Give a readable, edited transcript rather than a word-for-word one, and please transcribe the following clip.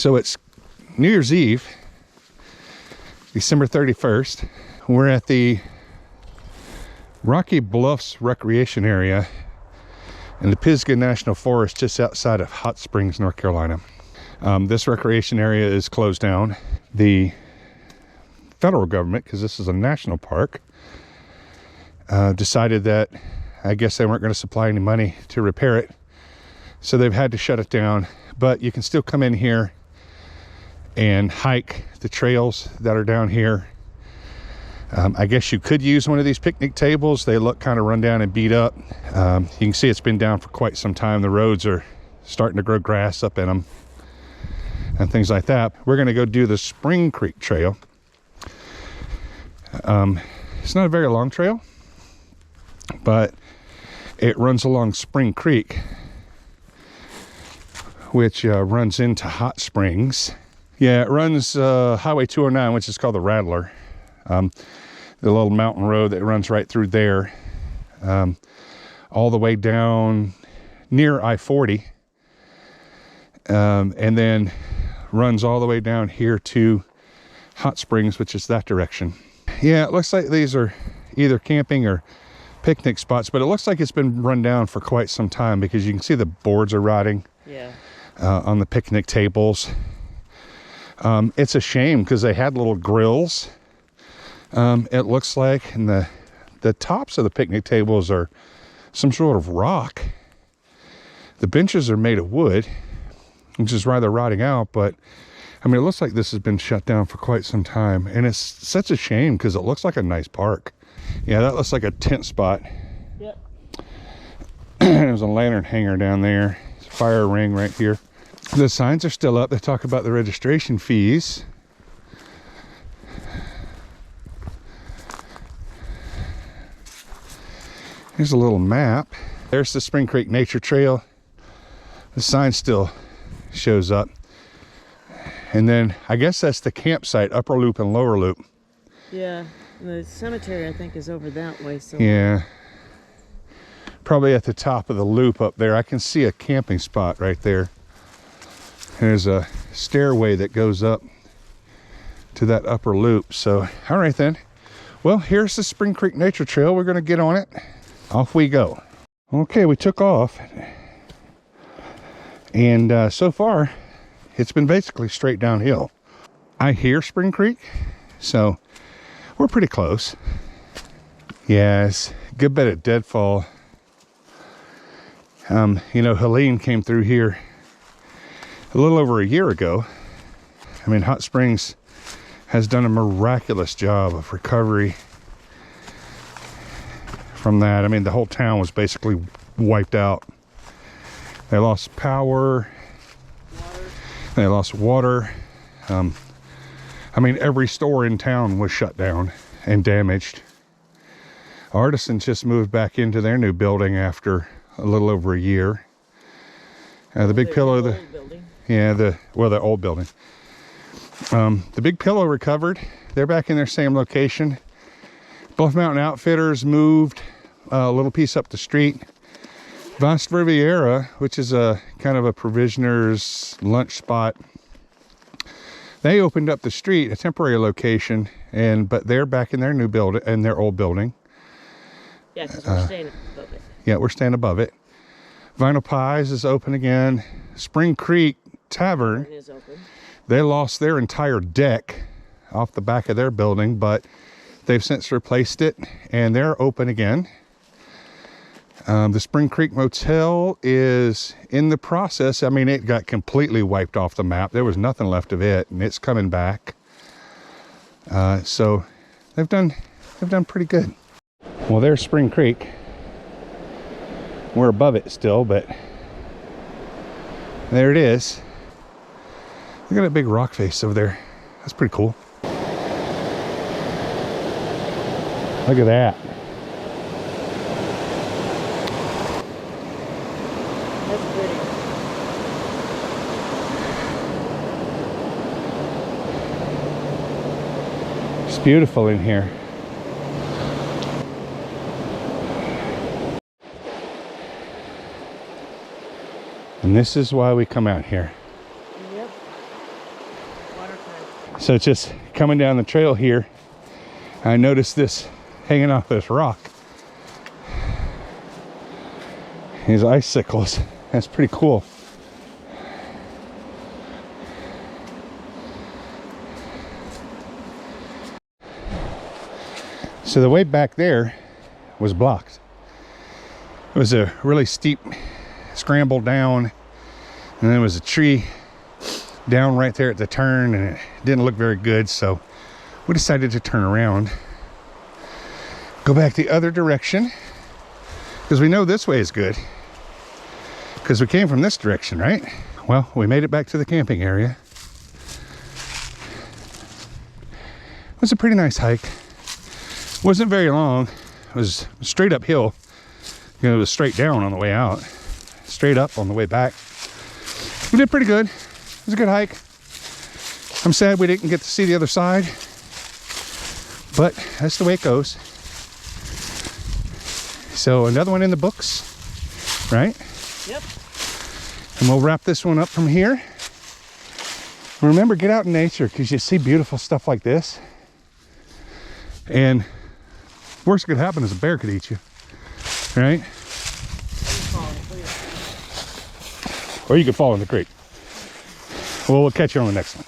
So it's New Year's Eve, December 31st. We're at the Rocky Bluffs recreation area in the Pisgah National Forest just outside of Hot Springs, North Carolina. This recreation area is closed down. The federal government, because this is a national park, decided that I guess they weren't going to supply any money to repair it. So they've had to shut it down, but you can still come in here and hike the trails that are down here. I guess you could use one of these picnic tables. They look kind of run down and beat up. You can see it's been down for quite some time. The roads are starting to grow grass up in them and things like that. We're going to go do the Spring Creek Trail. It's not a very long trail, but it runs along Spring Creek, which runs into Hot Springs. Yeah, it runs Highway 209, which is called the Rattler. The little mountain road that runs right through there, all the way down near I-40, and then runs all the way down here to Hot Springs, which is that direction. Yeah, it looks like these are either camping or picnic spots, but it looks like it's been run down for quite some time because you can see the boards are rotting. Yeah. On the picnic tables. It's a shame because they had little grills, it looks like, and the tops of the picnic tables are some sort of rock. The benches are made of wood, which is rather rotting out, but I mean, it looks like this has been shut down for quite some time, and it's such a shame because it looks like a nice park. Yeah, that looks like a tent spot. Yep. There's a lantern hanger down there. Fire ring right here. The signs are still up. They talk about the registration fees. Here's a little map. There's the Spring Creek Nature Trail. The sign still shows up. And then I guess that's the campsite, upper loop and lower loop. Yeah, the cemetery I think is over that way. So yeah. Probably at the top of the loop up there. I can see a camping spot right there. There's a stairway that goes up to that upper loop. So, all right then. Well, here's the Spring Creek Nature Trail. We're going to get on it. Off we go. Okay, we took off. And so far, it's been basically straight downhill. I hear Spring Creek, so we're pretty close. Yeah, it's a good bit of deadfall. You know, Helene came through here a little over a year ago. I mean, Hot Springs has done a miraculous job of recovery from that. I mean, the whole town was basically wiped out. They lost power. They lost water. I mean, every store in town was shut down and damaged. Artisans just moved back into their new building after a little over a year. The Big Pillow, the old building. The Big Pillow recovered. They're back in their same location. Bluff Mountain Outfitters moved a little piece up the street. Vast Riviera, which is a kind of a provisioner's lunch spot, they opened up the street, a temporary location, but they're back in their new building, in their old building. Yeah, because we're staying above it. Yeah, we're staying above it. Vinyl Pies is open again. Spring Creek Tavern is open. They lost their entire deck off the back of their building, but they've since replaced it, and they're open again. The Spring Creek Motel is in the process. I mean, it got completely wiped off the map. There was nothing left of it, and it's coming back. So they've done pretty good. Well, there's Spring Creek. We're above it still, but there it is. Look at that big rock face over there. That's pretty cool. Look at that. That's pretty. It's beautiful in here. And this is why we come out here. Yep. So it's just coming down the trail here. I noticed this hanging off this rock. These icicles. That's pretty cool. So the way back there was blocked. It was a really steep scramble down, and there was a tree down right there at the turn, and it didn't look very good, so we decided to turn around, go back the other direction, because we know this way is good, because we came from this direction, right? Well, we made it back to the camping area. It was a pretty nice hike. Wasn't very long. It was straight uphill. You know, it was straight down on the way out, straight up on the way back. We did pretty good. It was a good hike. I'm sad we didn't get to see the other side, but that's the way it goes. So another one in the books, right? Yep. And we'll wrap this one up from here. Remember, get out in nature, because you see beautiful stuff like this. And worst that could happen is a bear could eat you, right? Or you could fall in the creek. Well, we'll catch you on the next one.